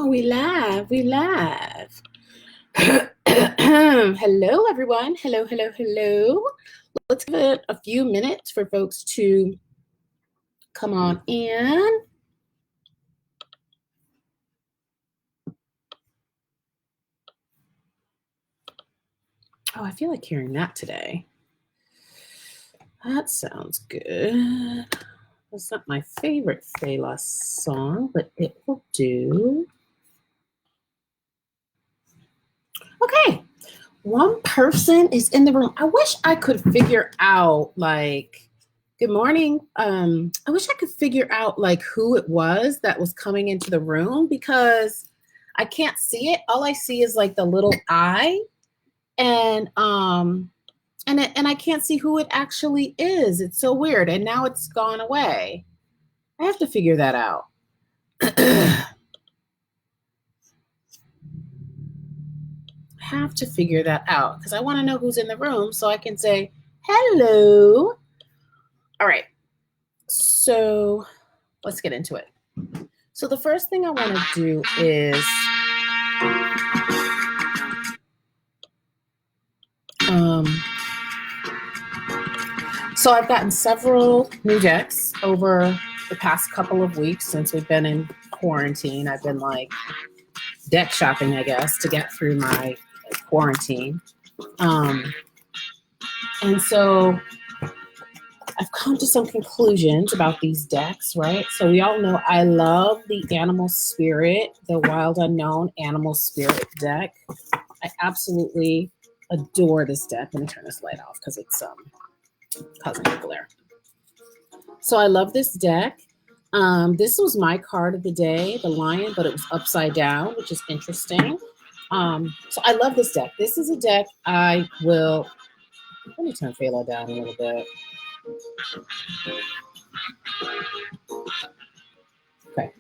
We live, we live. Hello, everyone. Hello, hello, hello. Let's give it a few minutes for folks to come on in. Oh, I feel like hearing that today. That sounds good. It's not my favorite Fela song, but it will do. Okay, one person is in the room. I wish I could figure out, like, good morning. I wish I could figure out, like, who it was that was coming into the room because I can't see it. All I see is, like, the little eye, and I can't see who it actually is. It's so weird, and now it's gone away. I have to figure that out. Have to figure that out because I want to know who's in the room so I can say hello. All right, so let's get into it. So the first thing I want to do is so I've gotten several new decks over the past couple of weeks since we've been in quarantine. I've been like deck shopping, I guess, to get through my quarantine. And so I've come to some conclusions about these decks, right? So we all know I love the Animal Spirit, the Wild Unknown Animal Spirit deck. I absolutely adore this deck. Let me turn this light off because it's causing me glare. So I love this deck. This was my card of the day, the lion, but it was upside down, which is interesting. So I love this deck. This is a deck I will, let me turn Fela down a little bit. Okay.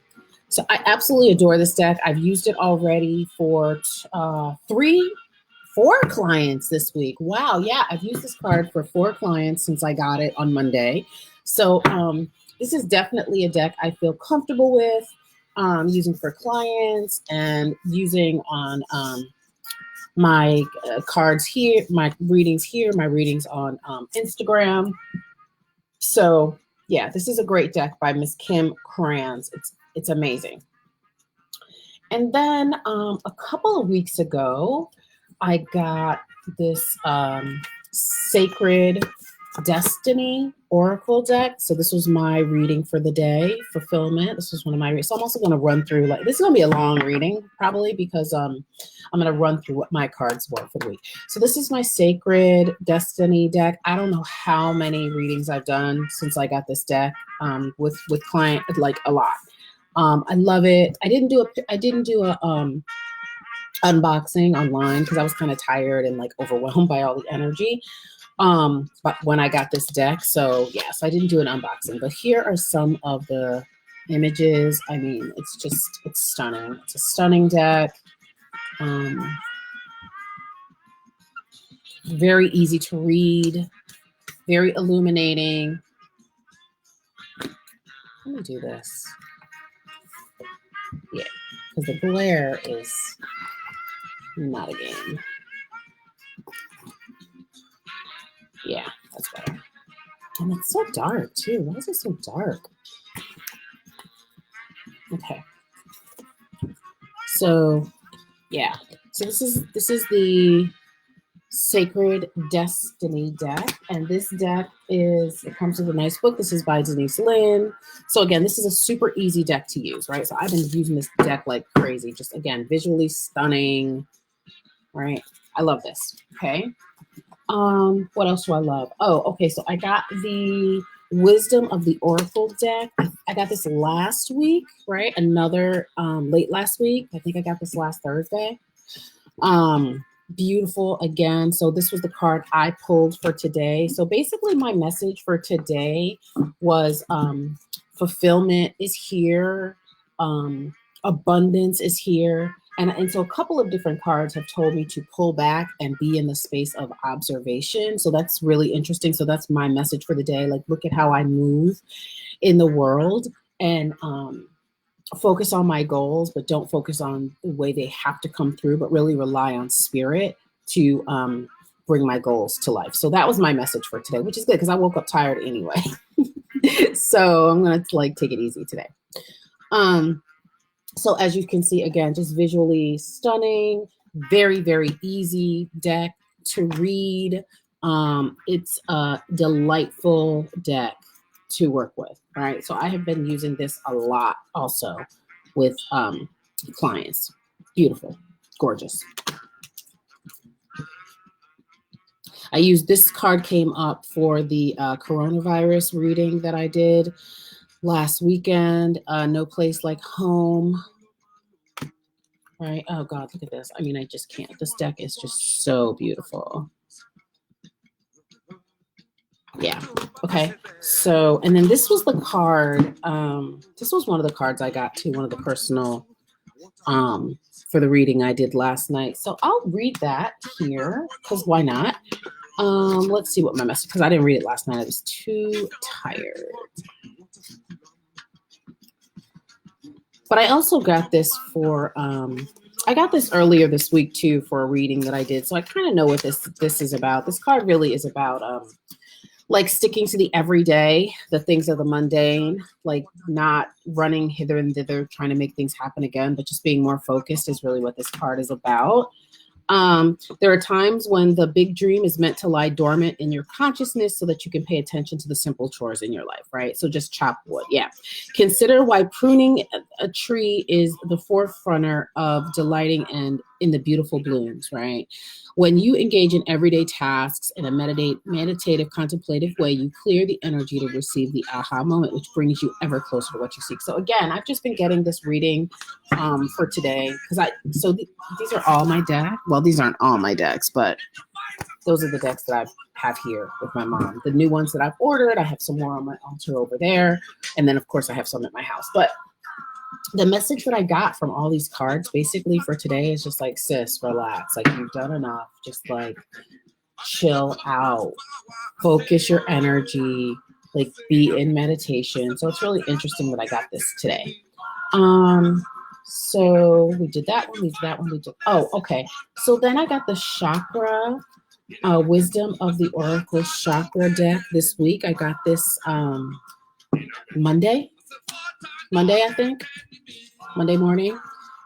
So I absolutely adore this deck. I've used it already for 4 clients this week. Wow. Yeah. I've used this card for 4 clients since I got it on Monday. So, this is definitely a deck I feel comfortable with using for clients and using on my cards here, my readings here, my readings on Instagram. So yeah, this is a great deck by Miss Kim Kranz. It's amazing. And then a couple of weeks ago, I got this Sacred Destiny Oracle deck. So this was my reading for the day, fulfillment. This was one of my readings. So I'm also going to run through, like, this is going to be a long reading probably because I'm going to run through what my cards were for the week. So this is my Sacred Destiny deck. I don't know how many readings I've done since I got this deck with client, like a lot. I love it. I didn't do a unboxing online because I was kind of tired and like overwhelmed by all the energy. But when I got this deck, so yes, I didn't do an unboxing, but here are some of the images. I mean, it's stunning. It's a stunning deck. Very easy to read, very illuminating. Let me do this. Yeah, because the glare is not a game. Yeah, that's better. And it's so dark too. Why is it so dark? Okay. So yeah. So this is the Sacred Destiny deck. And this deck it comes with a nice book. This is by Denise Lynn. So again, this is a super easy deck to use, right? So I've been using this deck like crazy. Just again, visually stunning, right? I love this. Okay. What else do I love? Oh, okay. So I got the Wisdom of the Oracle deck. I got this last week, right? Another late last week. I think I got this last Thursday. Beautiful again. So this was the card I pulled for today. So basically my message for today was fulfillment is here. Abundance is here. And so a couple of different cards have told me to pull back and be in the space of observation. So that's really interesting. So that's my message for the day. Like, look at how I move in the world and focus on my goals, but don't focus on the way they have to come through, but really rely on spirit to bring my goals to life. So that was my message for today, which is good because I woke up tired anyway. So I'm going to like take it easy today. So as you can see, again, just visually stunning, very, very easy deck to read. It's a delightful deck to work with, right? So I have been using this a lot also with clients. Beautiful, gorgeous. I used this card came up for the coronavirus reading that I did last weekend. No place like home. Right? Oh God, look at this. I mean, I just can't. This deck is just so beautiful. Yeah. Okay. So, and then this was the card. This was one of the cards I got to one of the personal for the reading I did last night. So I'll read that here because why not? Let's see what my message, because I didn't read it last night. I was too tired. But I also got this for, I got this earlier this week too for a reading that I did. So I kind of know what this is about. This card really is about like sticking to the everyday, the things of the mundane, like not running hither and thither, trying to make things happen again, but just being more focused is really what this card is about. There are times when the big dream is meant to lie dormant in your consciousness so that you can pay attention to the simple chores in your life, right? So just chop wood. Yeah. Consider why pruning a tree is the forefronter of delighting and in the beautiful blooms, right? When you engage in everyday tasks in a meditative, contemplative way, you clear the energy to receive the aha moment, which brings you ever closer to what you seek. So again, I've just been getting this reading for today because these are all my decks. Well, these aren't all my decks, but those are the decks that I have here with my mom. The new ones that I've ordered, I have some more on my altar over there. And then, of course, I have some at my house. But the message that I got from all these cards basically for today is just like, sis, relax. Like, you've done enough. Just like chill out. Focus your energy. Like, be in meditation. So it's really interesting that I got this today. So we did that one, we did that one, we did, oh, okay. So then I got the Chakra, Wisdom of the Oracle Chakra deck this week. I got this Monday, I think, Monday morning.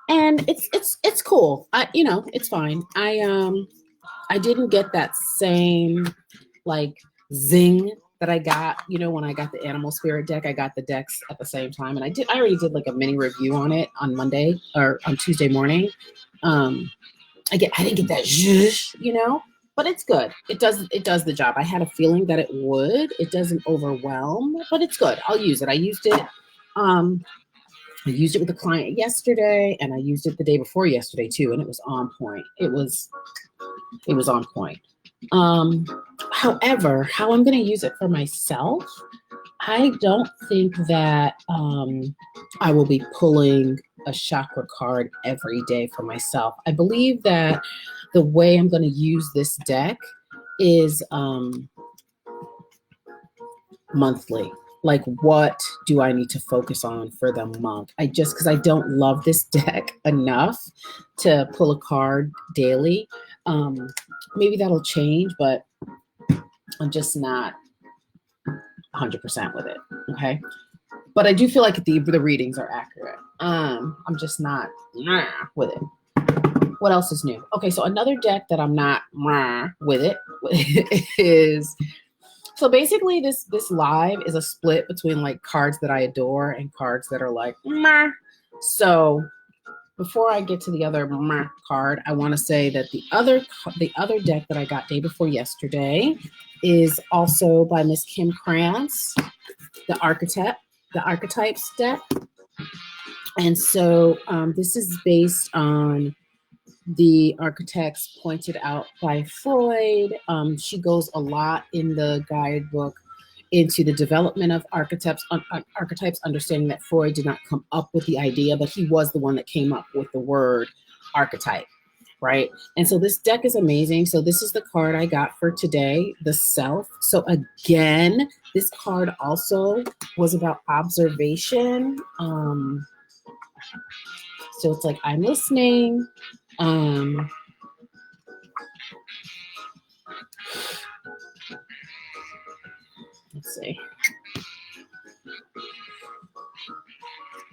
And it's cool. It's fine. I didn't get that same like zing that I got, when I got the Animal Spirit deck. I got the decks at the same time, and I already did like a mini review on it on Monday or on Tuesday morning. I didn't get that zhuzh, but it's good. It does the job. I had a feeling that it would. It doesn't overwhelm, but it's good. I'll use it. I used it with a client yesterday, and I used it the day before yesterday too, and it was on point. It was on point. However, how I'm going to use it for myself, I don't think that I will be pulling a chakra card every day for myself. I believe that the way I'm going to use this deck is monthly. Like, what do I need to focus on for the month? Because I don't love this deck enough to pull a card daily. Maybe that'll change, but I'm just not 100% with it. Okay. But I do feel like the readings are accurate. I'm just not with it. What else is new? Okay. So another deck that I'm not with it is, so basically this live is a split between like cards that I adore and cards that are like, meh. So before I get to the other card, I want to say that the other deck that I got day before yesterday is also by Miss Kim Krantz, the Archetypes deck. And so this is based on the archetypes pointed out by Freud. She goes a lot in the guidebook into the development of archetypes, understanding that Freud did not come up with the idea, but he was the one that came up with the word archetype, right? And so this deck is amazing. So this is the card I got for today, the Self. So again, this card also was about observation. So it's like, I'm listening. Let's see.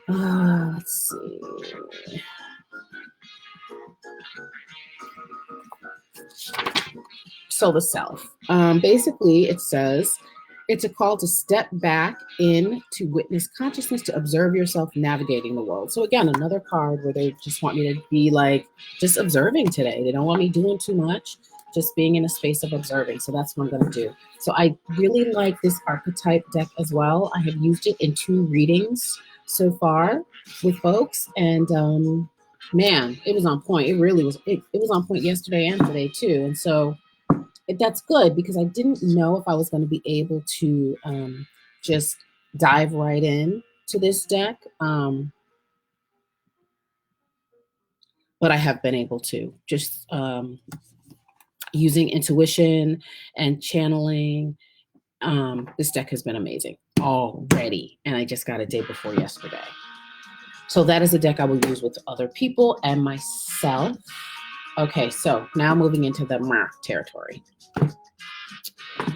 Let's see. So the self. Basically, it says, it's a call to step back in to witness consciousness, to observe yourself navigating the world. So again, another card where they just want me to be like, just observing today. They don't want me doing too much, just being in a space of observing. So that's what I'm going to do. So I really like this archetype deck as well. I have used it in 2 readings so far with folks. And man, it was on point. It really was. It was on point yesterday and today too. And so that's good, because I didn't know if I was going to be able to just dive right in to this deck. But I have been able to, just using intuition and channeling. This deck has been amazing already. And I just got it day before yesterday. So that is a deck I will use with other people and myself. Okay, so now moving into the territory.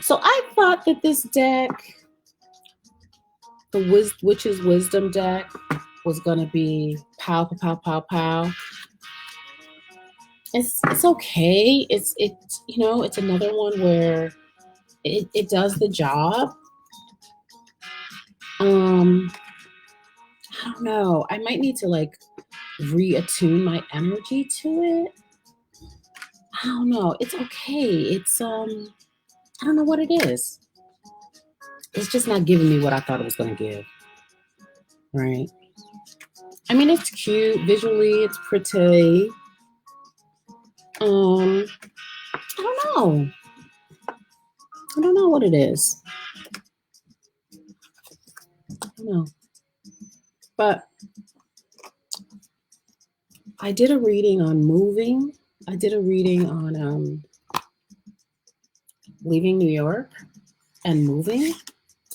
So I thought that this deck, the Witch's Wisdom deck, was going to be pow, pow, pow, pow, pow. It's okay. It's it's another one where it does the job. I don't know. I might need to like reattune my energy to it. I don't know. It's okay. It's I don't know what it is. It's just not giving me what I thought it was going to give. Right? I mean, it's cute. Visually, it's pretty. I don't know. I don't know what it is. I don't know. But I did a reading on moving. I did a reading on leaving New York and moving,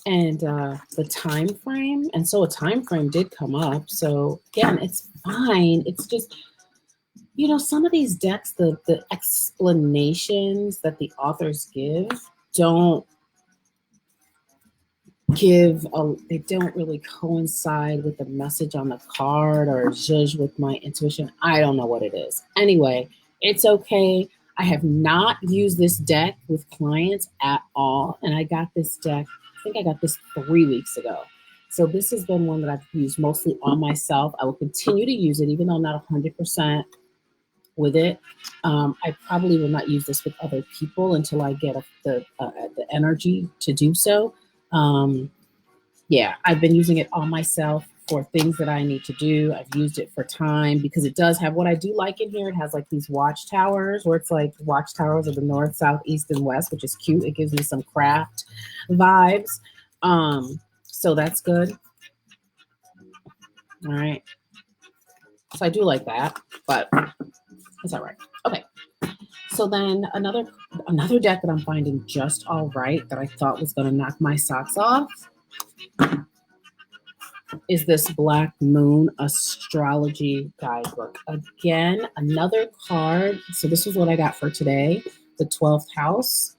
and the time frame. And so a time frame did come up. So again, it's fine. It's just, some of these decks, the explanations that the authors give don't they don't really coincide with the message on the card or judge with my intuition. I don't know what it is. Anyway, it's okay. I have not used this deck with clients at all. And I got this deck, I think I got this 3 weeks ago. So this has been one that I've used mostly on myself. I will continue to use it, even though I'm not 100% with it. I probably will not use this with other people until I get the energy to do so. Yeah, I've been using it on myself for things that I need to do. I've used it for time because it does have what I do like in here. It has like these watchtowers where it's like watchtowers of the north, south, east, and west, which is cute. It gives me some craft vibes. So that's good. All right. So I do like that, but it's all right. Okay. So then another deck that I'm finding just all right that I thought was going to knock my socks off is this Black Moon Astrology Guidebook. Again, another card. So this is what I got for today. The 12th house,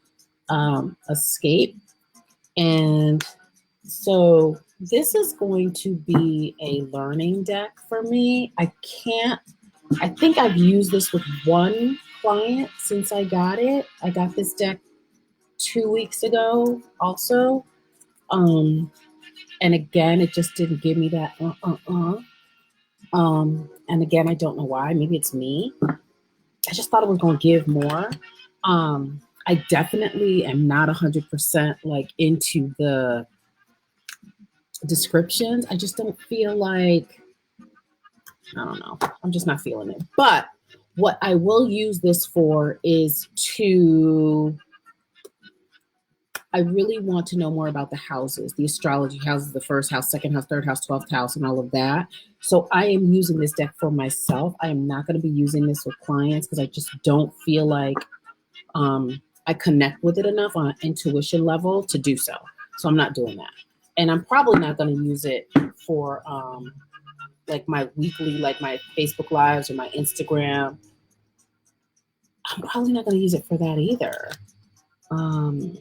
escape. And so this is going to be a learning deck for me. I think I've used this with one client since I got it. I got this deck 2 weeks ago also. And again, it just didn't give me that and again, I don't know why. Maybe it's me. I just thought it was going to give more. I definitely am not 100% like into the descriptions. I just don't feel like, I don't know. I'm just not feeling it. But what I will use this for is I really want to know more about the houses, the astrology houses, the first house, second house, third house, 12th house, and all of that. So I am using this deck for myself. I am not going to be using this with clients because I just don't feel like I connect with it enough on an intuition level to do so. So I'm not doing that. And I'm probably not going to use it for like my weekly, like my Facebook Lives or my Instagram, I'm probably not going to use it for that either. I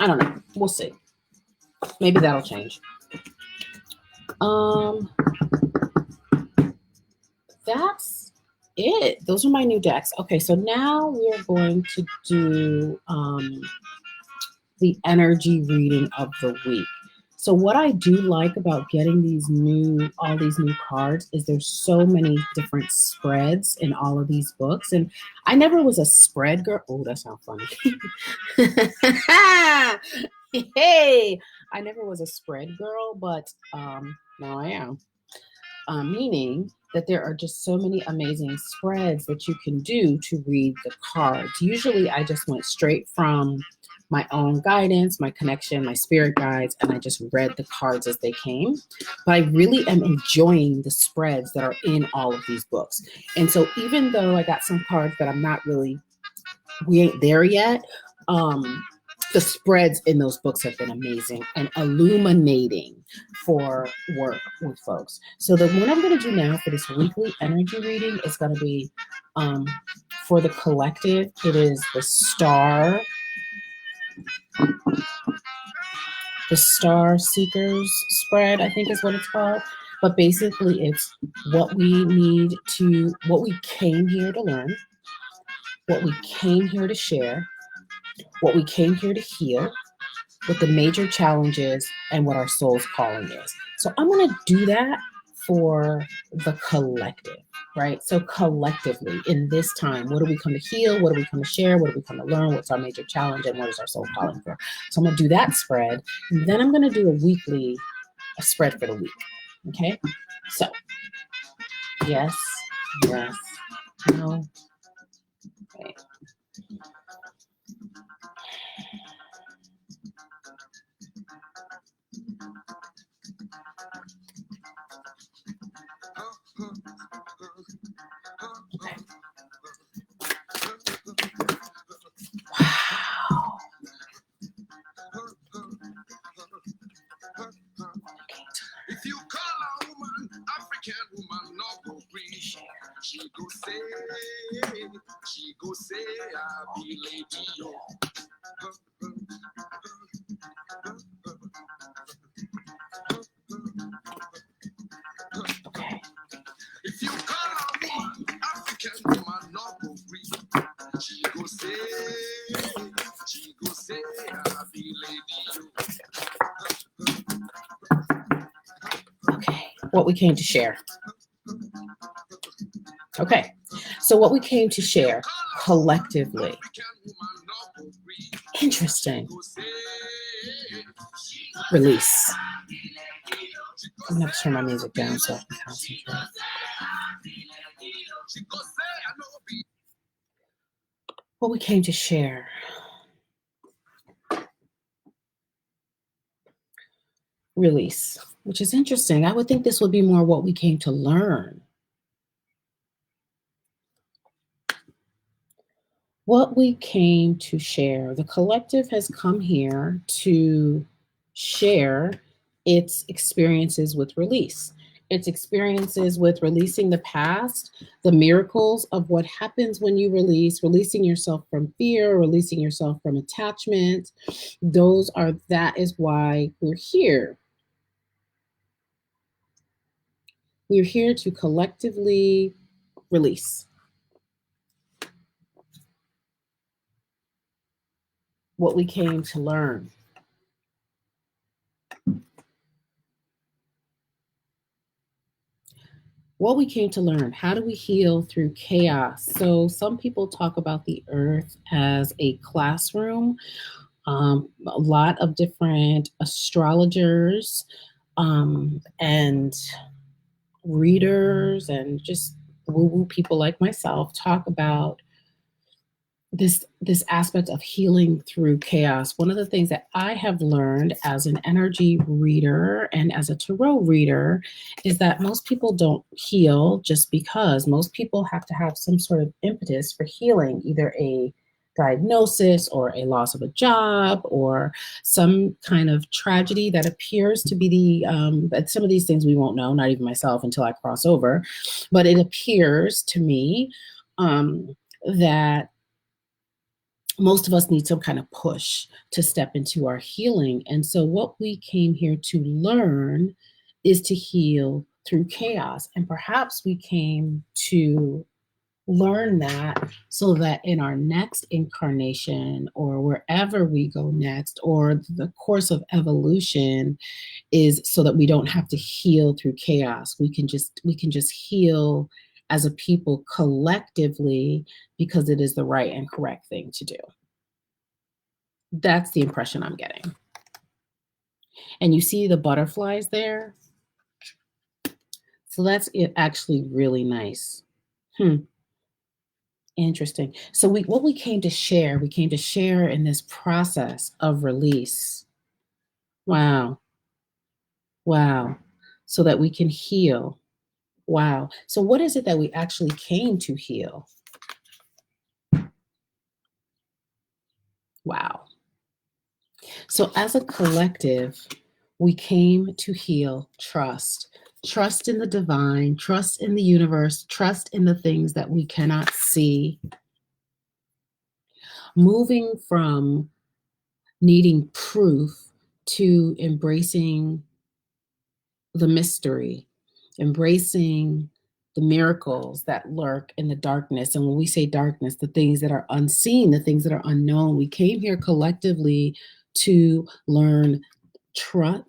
don't know. We'll see. Maybe that'll change. That's it. Those are my new decks. Okay, so now we're going to do the energy reading of the week. So what I do like about getting all these new cards is there's so many different spreads in all of these books. And I never was a spread girl. Oh, that sounds funny. Hey, I never was a spread girl, but now I am. Meaning that there are just so many amazing spreads that you can do to read the cards. Usually I just went straight from my own guidance, my connection, my spirit guides, and I just read the cards as they came. But I really am enjoying the spreads that are in all of these books. And so even though I got some cards that I'm not really, we ain't there yet, the spreads in those books have been amazing and illuminating for work with folks. So the one I'm going to do now for this weekly energy reading is going to be for the collective. It is the Star Seekers spread, I think is what it's called. But basically it's what we came here to learn, what we came here to share, what we came here to heal, what the major challenges, and what our soul's calling is. So I'm going to do that for the collective, right? So collectively in this time, what do we come to heal? What do we come to share? What do we come to learn? What's our major challenge? And what is our soul calling for? So I'm going to do that spread. And then I'm going to do a spread for the week. Okay. So yes, no. Okay. Okay. Wow. If you call a woman, African woman, no go free. She go say, I be lady, yo. Okay. If you call a woman, African woman, no go free. She go say, I be lady, yo. Okay. What we came to share. Okay. So what we came to share collectively. Interesting. Release. I'm going to turn my music down so I can concentrate. What we came to share. Release, which is interesting. I would think this would be more what we came to learn. What we came to share. The collective has come here to share its experiences with release, its experiences with releasing the past, the miracles of what happens when you release, releasing yourself from fear, releasing yourself from attachment. That is why we're here. We're here to collectively release. What we came to learn. What we came to learn. How do we heal through chaos? So some people talk about the earth as a classroom. A lot of different astrologers and readers and just woo-woo people like myself talk about this aspect of healing through chaos. One of the things that I have learned as an energy reader and as a tarot reader is that most people don't heal just because. Most people have to have some sort of impetus for healing, either a diagnosis or a loss of a job or some kind of tragedy that appears to be but some of these things we won't know, not even myself, until I cross over. But it appears to me that most of us need some kind of push to step into our healing. And so what we came here to learn is to heal through chaos. And perhaps we came to learn that so that in our next incarnation or wherever we go next, or the course of evolution, is so that we don't have to heal through chaos. We can just heal as a people collectively because it is the right and correct thing to do. That's the impression I'm getting. And you see the butterflies there? So that's it, actually really nice. Interesting. So what we came to share in this process of release. Wow. Wow. So that we can heal. Wow. So what is it that we actually came to heal? Wow. So as a collective, we came to heal trust. Trust in the divine, trust in the universe, trust in the things that we cannot see. Moving from needing proof to embracing the mystery, embracing the miracles that lurk in the darkness. And when we say darkness, the things that are unseen, the things that are unknown, we came here collectively to learn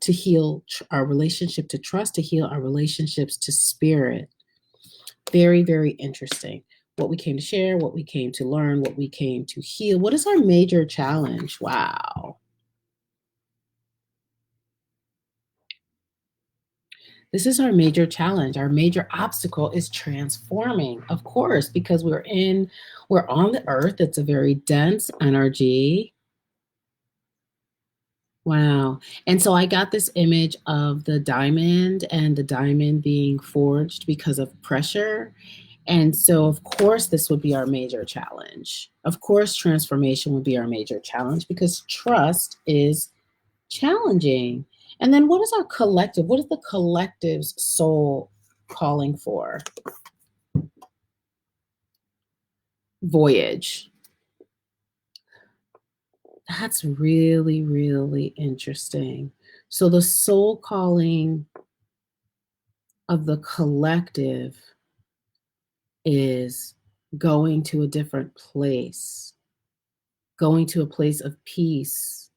to heal our relationship to trust, to heal our relationships to spirit. Very, very interesting. What we came to share, what we came to learn, what we came to heal. What is our major challenge? Wow. This is our major challenge. Our major obstacle is transforming, of course, because we're on the earth. It's a very dense energy. Wow. And so I got this image of the diamond and the diamond being forged because of pressure. And so, of course, this would be our major challenge. Of course, transformation would be our major challenge because trust is challenging. And then what is our collective? What is the collective's soul calling for? Voyage. That's really, really interesting. So the soul calling of the collective is going to a different place, going to a place of peace,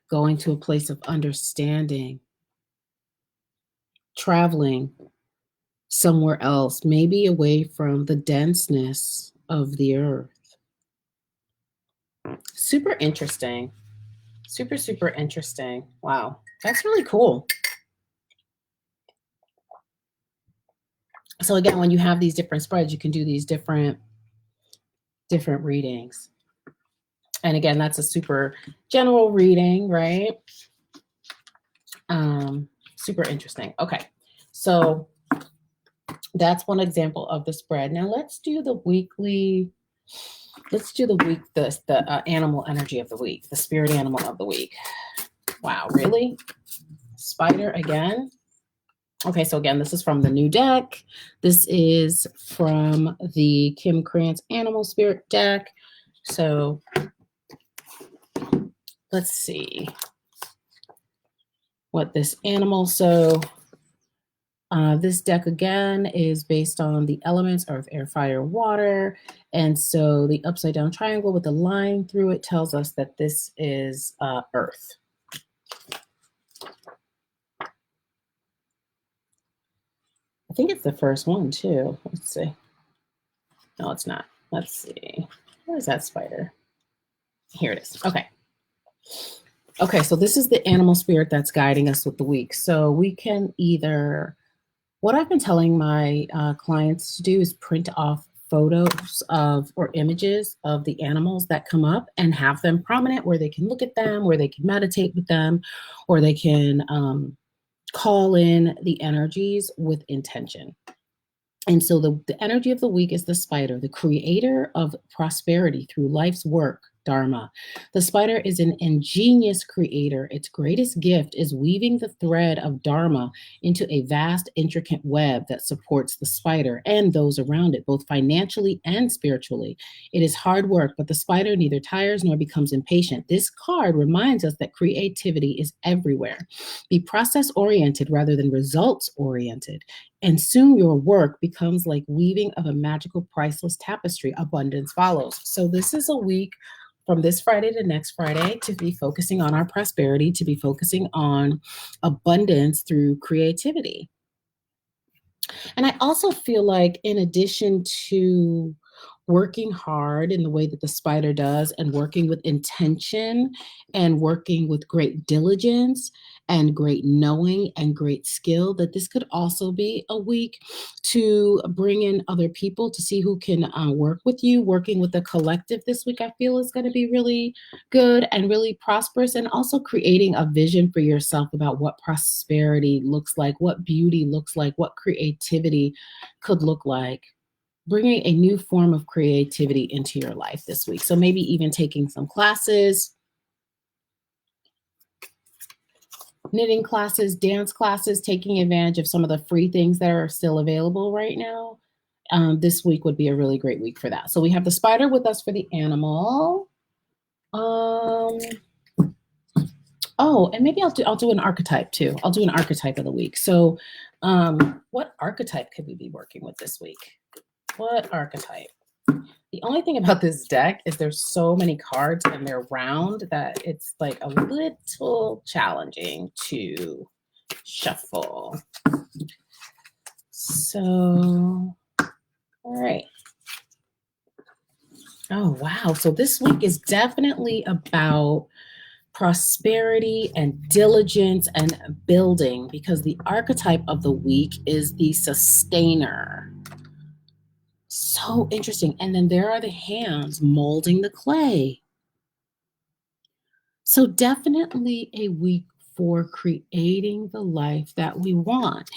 going to a place of understanding, traveling somewhere else, maybe away from the denseness of the earth. Super interesting. Super, super interesting. Wow, that's really cool. So again, when you have these different spreads, you can do these different readings. And again, that's a super general reading, right? Super interesting. Okay, so that's one example of the spread. Now let's do the weekly. Let's do the animal energy of the week, the spirit animal of the week. Wow, really? Spider again? Okay, so again, this is from the new deck. This is from the Kim Krantz Animal Spirit deck. So let's see what this animal. So this deck again is based on the elements earth, air, fire, water. And so the upside down triangle with the line through it tells us that this is earth. I think it's the first one too. Let's see. No, it's not. Let's see. Where is that spider? Here it is. Okay. Okay, so this is the animal spirit that's guiding us with the week. So we can either, what I've been telling my clients to do is print off photos of or images of the animals that come up and have them prominent where they can look at them, where they can meditate with them, or they can call in the energies with intention. And so the energy of the week is the spider, the creator of prosperity through life's work, Dharma. The spider is an ingenious creator. Its greatest gift is weaving the thread of Dharma into a vast, intricate web that supports the spider and those around it, both financially and spiritually. It is hard work, but the spider neither tires nor becomes impatient. This card reminds us that creativity is everywhere. Be process-oriented rather than results-oriented, and soon your work becomes like weaving of a magical, priceless tapestry. Abundance follows. So this is a week from this Friday to next Friday to be focusing on our prosperity, to be focusing on abundance through creativity. And I also feel like, in addition to working hard in the way that the spider does, and working with intention, and working with great diligence and great knowing and great skill, that this could also be a week to bring in other people to see who can work with you. Working with the collective this week, I feel, is going to be really good and really prosperous, and also creating a vision for yourself about what prosperity looks like, what beauty looks like, what creativity could look like. Bringing a new form of creativity into your life this week. So maybe even taking some classes, knitting classes, dance classes, taking advantage of some of the free things that are still available right now. This week would be a really great week for that. So we have the spider with us for the animal. Oh, and maybe I'll do an archetype too. I'll do an archetype of the week. So what archetype could we be working with this week? What archetype? The only thing about this deck is there's so many cards and they're round that it's like a little challenging to shuffle. So, all right. Oh, wow. So this week is definitely about prosperity and diligence and building, because the archetype of the week is the sustainer. So interesting. And then there are the hands molding the clay. So definitely a week for creating the life that we want.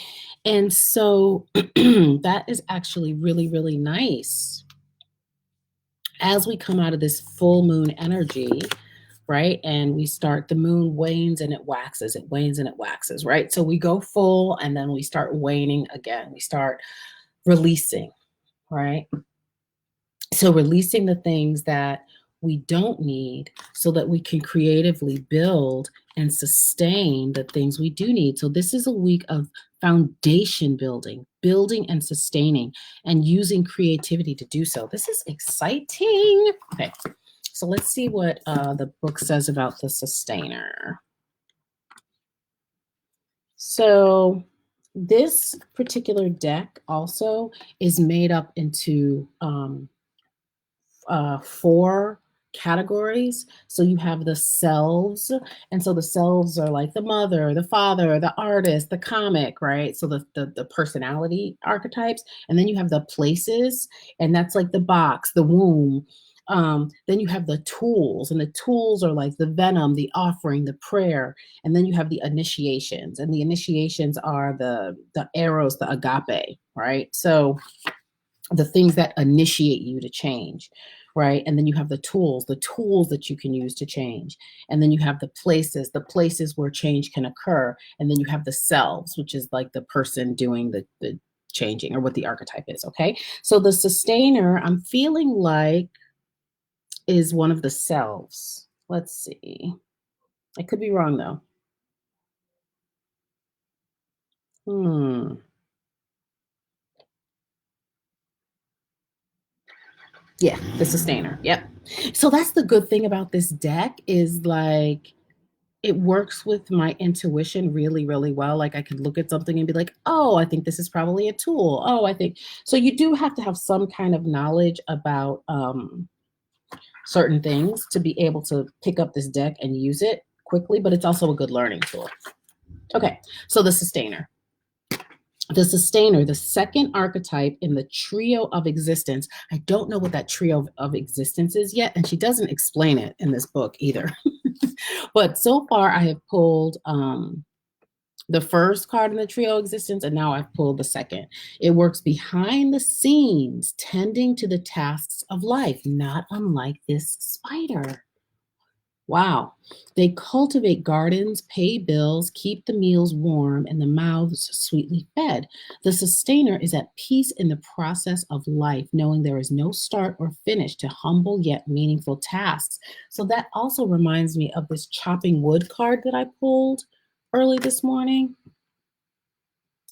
And so that is actually really, really nice. As we come out of this full moon energy, right? And we start, the moon wanes and it waxes, it wanes and it waxes, right? So we go full and then we start waning again. We start releasing, right? So releasing the things that we don't need so that we can creatively build and sustain the things we do need. So this is a week of foundation building, building and sustaining, and using creativity to do so. This is exciting. Okay, so let's see what the book says about the sustainer. So this particular deck also is made up into 4 categories. So you have the selves, and so the selves are like the mother, the father, the artist, the comic, right? So the personality archetypes. And then you have the places, and that's like the box, the womb. Then you have the tools, and the tools are like the venom, the offering, the prayer. And then you have the initiations, and the initiations are the arrows, the agape, right? So the things that initiate you to change, right? And then you have the tools that you can use to change. And then you have the places where change can occur. And then you have the selves, which is like the person doing the changing, or what the archetype is, okay? So the sustainer, I'm feeling like, is one of the selves. Let's see. I could be wrong though. Yeah, the sustainer. Yep. So that's the good thing about this deck, is like it works with my intuition really, really well. Like I could look at something and be like, oh, I think this is probably a tool. Oh, I think so. You do have to have some kind of knowledge about certain things to be able to pick up this deck and use it quickly, but it's also a good learning tool. Okay, so the sustainer. The sustainer, the second archetype in the trio of existence. I don't know what that trio of existence is yet, and she doesn't explain it in this book either. But so far I have pulled the first card in the trio existence, and now I've pulled the second. It works behind the scenes, tending to the tasks of life, not unlike this spider. Wow. They cultivate gardens, pay bills, keep the meals warm, and the mouths sweetly fed. The sustainer is at peace in the process of life, knowing there is no start or finish to humble yet meaningful tasks. So that also reminds me of this chopping wood card that I pulled early this morning.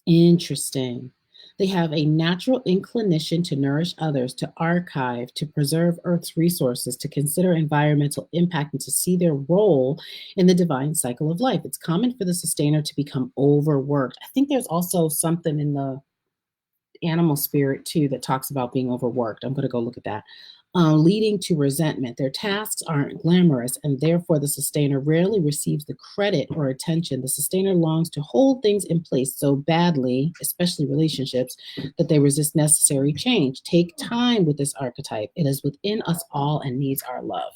Interesting. They have a natural inclination to nourish others, to archive, to preserve Earth's resources, to consider environmental impact, and to see their role in the divine cycle of life. It's common for the sustainer to become overworked. I think there's also something in the animal spirit too that talks about being overworked. I'm going to go look at that. Leading to resentment. Their tasks aren't glamorous, and therefore the sustainer rarely receives the credit or attention. The sustainer longs to hold things in place so badly, especially relationships, that they resist necessary change. Take time with this archetype. It is within us all and needs our love.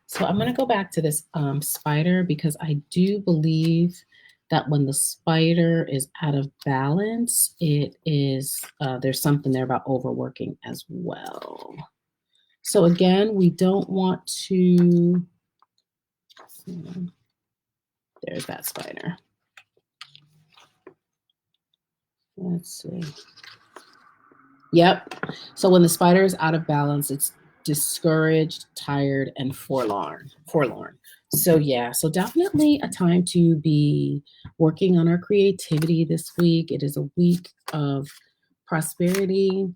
So I'm going to go back to this spider, because I do believe that when the spider is out of balance, it is there's something there about overworking as well. So again, we don't want to, there's that spider. Let's see. Yep. So when the spider is out of balance, it's discouraged, tired, and forlorn. So yeah, so definitely a time to be working on our creativity this week. It is a week of prosperity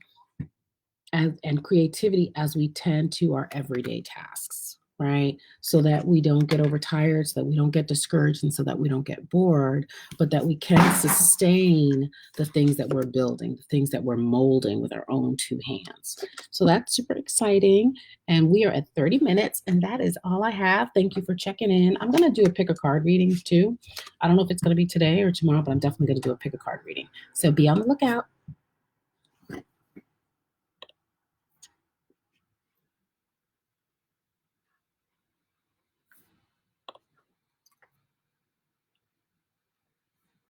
and creativity as we tend to our everyday tasks, right? So that we don't get overtired, so that we don't get discouraged, and so that we don't get bored, but that we can sustain the things that we're building, the things that we're molding with our own two hands. So that's super exciting. And we are at 30 minutes, and that is all I have. Thank you for checking in. I'm going to do a pick a card reading too. I don't know if it's going to be today or tomorrow, but I'm definitely going to do a pick a card reading. So be on the lookout.